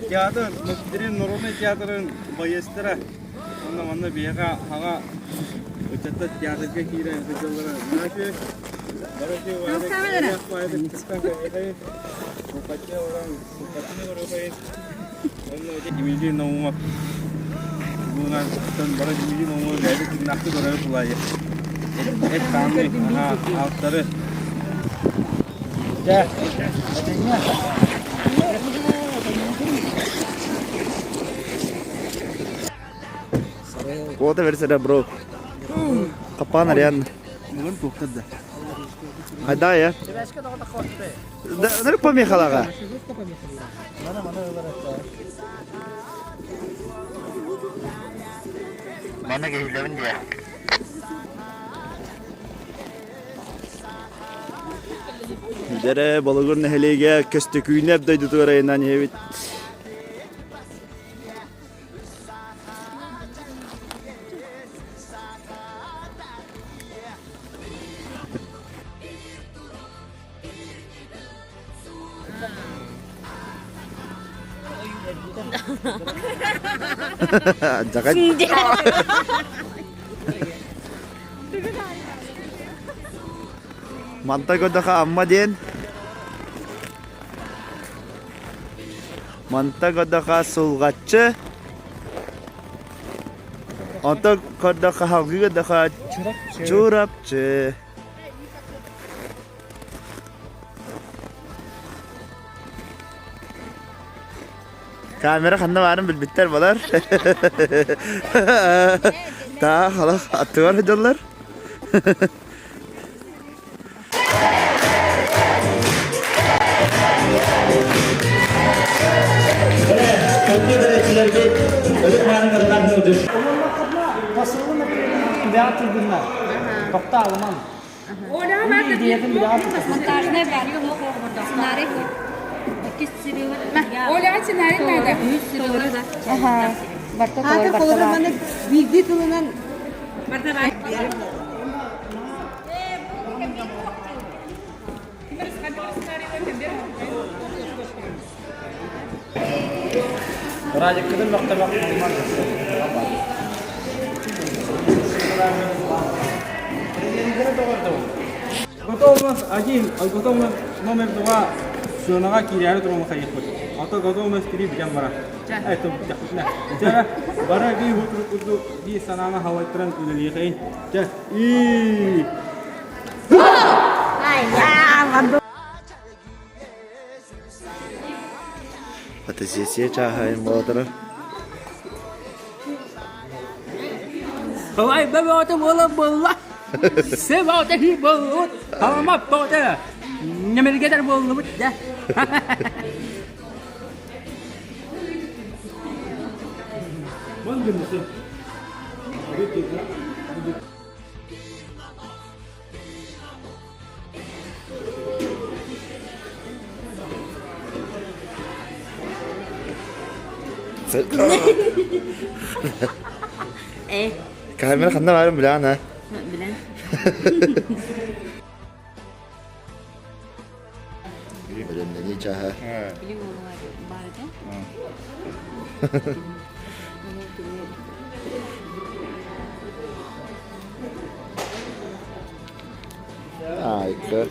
Театр, Мөктерин Народный театрын баястыра. Онда бияга ага өтөттө театрга кирен кызыллары. Наки барыки вайды кыскан кайгай. Копача оран, копачны орой. Онда Димиди наумак. Бунан тан бара Димиди наумак гайды кинакты көрөй булай. Эт камы авторы. Ja. Foto versene bro. Kapağın arayan. Bugün to'xtadi. Hayda ya. Nereye pamih halaga? Mana gehilevin diye. Dere balığın helege kösteküyüne abdaydı tuğrayından evet. Jangan. Mantak udah ka amma din. Mantak udah ka sulgatçı. Mantak udah ka halgi udah ka çorapçı. Kamera kanında varım bilbitler balar. Daha hala atı var hocamlar. Ola scenario nerede? Aha. Hatta fotoğrafını bilgi tulunan Birazcık kızım bakta bak. Готовность 1, готовность номер 2. Сюнага киряны турму хайхут. Ата готовность 3 биган бара. Это жақна. Жара бара ги хутруку ди санана хавайтран үлели хайн. Жа и Fotosesiye çağırayım bu adına. Ôi, bố bố tôi bố lắm. Sẽ bố tôi hi bố. Không mà bố tôi. Nhà mình cái bố lắm đấy. Kamera kanında varım bilen ha. bilen. Öyle ne çağır. Bilim olarak barda. Harika.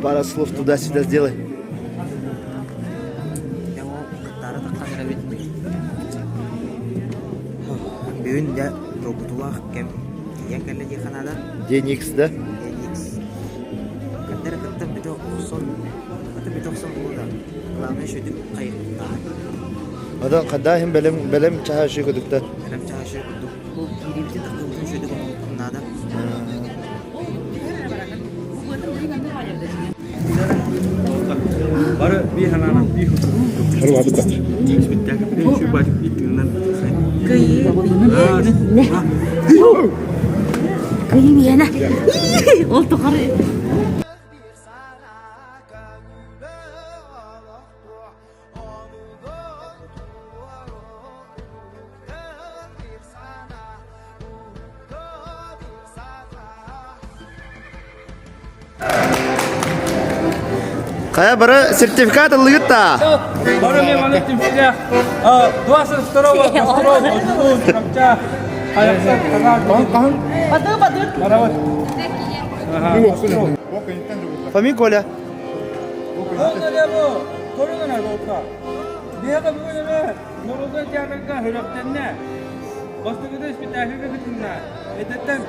Пара слов туда-сюда сделай. Бүгін де роботулах кем киян кәлі де қанада Денix да? Денix кәндері кітті біді оқсон болды главный шөдік қайықта Одан қадайым бәлем чаға шүй көдікті. әлем чаға шөдік бұл кейдебізді қықтығын шөдік қанада бары би ханана би хутруку. Harus apa tak? Jinx bitta ka shu bajik itunan. Kıyım yana. Oldu karı. Kaya bara sertifikat alıyıt da. Бара мен аны тимсилях. 22-го построй, Озун, Крапча. Аяқсан казар. Марават. Фами Коля. Онда лебо, торунан алга. Бияга бүгүнө норозон театрга хөрөктөннө. Бастыгыда спектакльге бүтүннө. Эдеттен